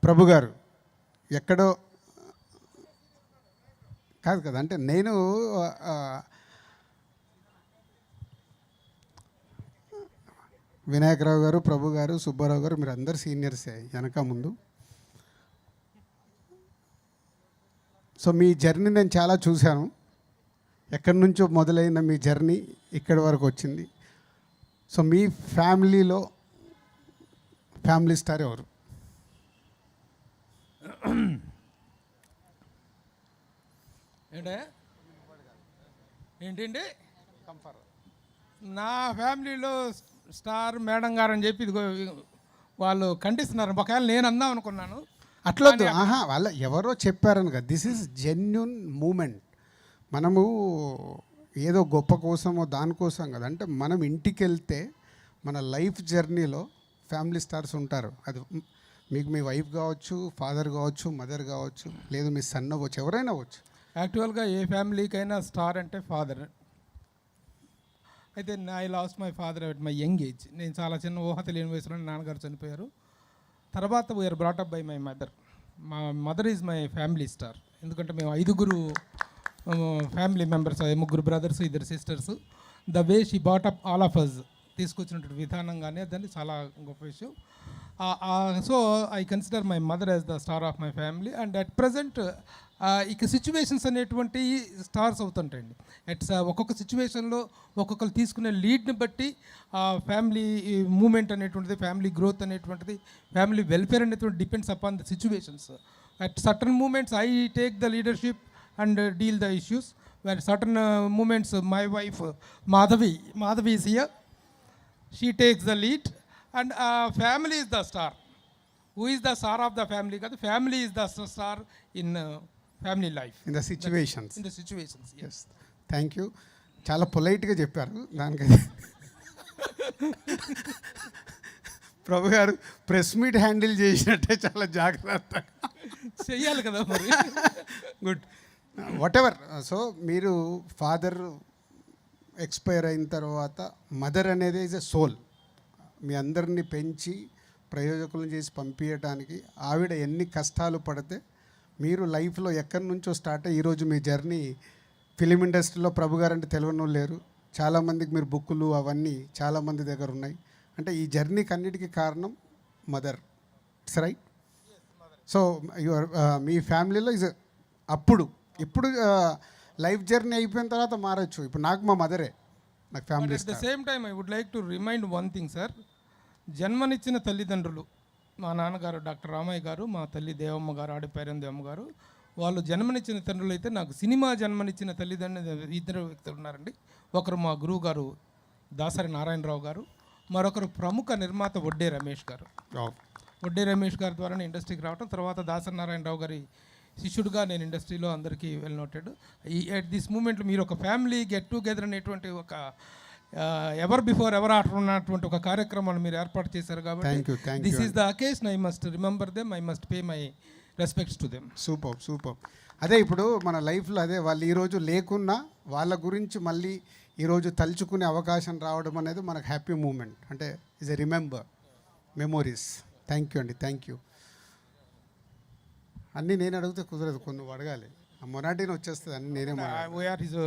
ప్రభు గారు ఎక్కడో కాదు కదా, అంటే నేను వినాయకరావు గారు, ప్రభు గారు, సుబ్బారావు గారు మీరు అందరు సీనియర్సే వెనక ముందు. సో మీ జర్నీ నేను చాలా చూశాను. ఎక్కడి నుంచో మొదలైన మీ జర్నీ ఇక్కడి వరకు వచ్చింది. సో మీ ఫ్యామిలీలో ఫ్యామిలీ స్టార్ ఎవరు? ఏంటండి నా ఫ్యామిలీలో స్టార్ మేడం గారు అని చెప్పి ఇదిగో వాళ్ళు ఖండిస్తున్నారు. ఒకవేళ నేను అందాం అనుకున్నాను అట్లా వాళ్ళ ఎవరో చెప్పారని కదా. This is genuine moment. మనము ఏదో గొప్ప కోసమో దానికోసం కదా. అంటే మనం ఇంటికి వెళ్తే మన లైఫ్ జర్నీలో ఫ్యామిలీ స్టార్స్ ఉంటారు. అది మీకు మీ వైఫ్ కావచ్చు, ఫాదర్ కావచ్చు, మదర్ కావచ్చు, లేదు మీ సన్ అవ్వచ్చు, ఎవరైనా అవ్వచ్చు. యాక్చువల్గా ఏ ఫ్యామిలీకైనా స్టార్ అంటే ఫాదర్. అయితే I lost my father at my young age. నేను చాలా చిన్న ఊహ తెలియని వయసులో నాన్నగారు చనిపోయారు. తర్వాత we are brought up by my mother. మా mother is my family star. ఎందుకంటే మేము 5 family members, 3 brothers, 2 sisters. The way she brought up all of us తీసుకొచ్చినటువంటి విధానం కానీ దాన్ని చాలా గొప్ప విషయం. So I consider my mother as the star of my family. And at present ఇక సిచ్యువేషన్స్ అనేటువంటి స్టార్స్ అవుతుంటాయండి. ఒక్కొక్క సిచ్యువేషన్లో ఒక్కొక్కరు తీసుకునే లీడ్ని బట్టి ఫ్యామిలీ మూమెంట్ అనేటువంటిది, ఫ్యామిలీ గ్రోత్ అనేటువంటిది, ఫ్యామిలీ వెల్ఫేర్ అనేటువంటి depends upon the situations. At certain moments I take the leadership and deal the issues. Where certain moments my wife Madhavi is here. She takes the lead and family is the star. Who is the star of the family? The family is the star in family life. In the situations. In the situations, yes. Thank you. చాలా పొలైట్గా చెప్పారు. దానికి ప్రభు గారు press meet handle చేసినట్టే చాలా జాగ్రత్త చెయ్యాలి కదా మరి. గుడ్. What ever. సో మీరు ఫాదర్ ఎక్స్పైర్ అయిన తర్వాత మదర్ అనేది ఈజ్ ఎ సోల్. మీ అందరినీ పెంచి ప్రయోజకులను చేసి పంపించడానికి ఆవిడ ఎన్ని కష్టాలు పడితే మీరు లైఫ్లో ఎక్కడి నుంచో స్టార్ట్ అయ్యి ఈరోజు మీ జర్నీ ఫిలిం ఇండస్ట్రీలో ప్రభు గారు అంటే తెలియని వాళ్ళు లేరు. చాలామందికి మీరు బుక్కులు అవన్నీ చాలామంది దగ్గర ఉన్నాయి. అంటే ఈ జర్నీకి అన్నిటికీ కారణం mother. It's right. So your మీ ఫ్యామిలీలో ఈజ్ ఇప్పుడు లైఫ్ జర్నీ అయిపోయిన తర్వాత మారచ్చు. ఇప్పుడు నాకు మా మదరే నాకు family. At the same time I would like to remind one thing sir. జన్మనిచ్చిన తల్లిదండ్రులు, మా నాన్నగారు డాక్టర్ రామయ్య గారు, మా తల్లి దేవమ్మ గారు, ఆడిపైరం దేవమ్మ గారు, వాళ్ళు జన్మనిచ్చిన తండ్రులు అయితే నాకు సినిమా జన్మనిచ్చిన తల్లిదండ్రులు 2 వ్యక్తులు ఉన్నారండి. ఒకరు మా గురువు గారు దాసరి నారాయణరావు గారు, మరొకరు ప్రముఖ నిర్మాత వడ్డే రమేష్ గారు. వడ్డే రమేష్ గారి ద్వారా ఇండస్ట్రీకి రావటం, తర్వాత దాసరి నారాయణరావు గారి శిష్యుడిగా నేను ఇండస్ట్రీలో అందరికీ వెల్ నోటెడ్. ఎట్ దిస్ మూమెంట్లో మీరు ఒక ఫ్యామిలీ గెట్ టుగెదర్ అనేటువంటి ఒక ఎవర్ బిఫోర్ ఎవర్ ఆఫ్టర్ ఉన్నటువంటి ఒక కార్యక్రమాన్ని మీరు ఏర్పాటు చేశారు కాబట్టి this is the occasion. I must remember them, I must pay my respects to them. Super. అదే ఇప్పుడు మన లైఫ్లో అదే వాళ్ళు ఈరోజు లేకున్నా వాళ్ళ గురించి మళ్ళీ ఈరోజు తలుచుకునే అవకాశం రావడం అనేది మనకు హ్యాపీ మూమెంట్. అంటే is a remember memories. Thank you అండి. Thank you. అన్నీ నేను అడిగితే కుదరదు, కొన్ని అడగాలి. మొనాటిని వచ్చేస్తుంది అన్నీ నేనే. వీఆర్ హిజ్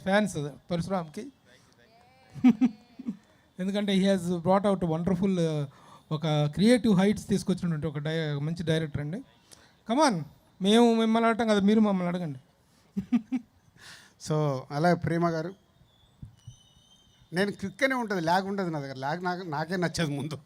ఫ్యాన్స్ పరశురామ్కి. ఎందుకంటే he has brought out wonderful ఒక క్రియేటివ్ హైట్స్ తీసుకొచ్చినటువంటి ఒక మంచి డైరెక్టర్ అండి. కమాన్, మేము మిమ్మల్ని అడగటం కదా, మీరు మమ్మల్ని అడగండి. సో అలా ప్రేమ గారు, నేను క్విక్ అనే ఉంటుంది, ల్యాగ్ ఉంటుంది నా దగ్గర. ల్యాగ్ నాకే నచ్చదు ముందు.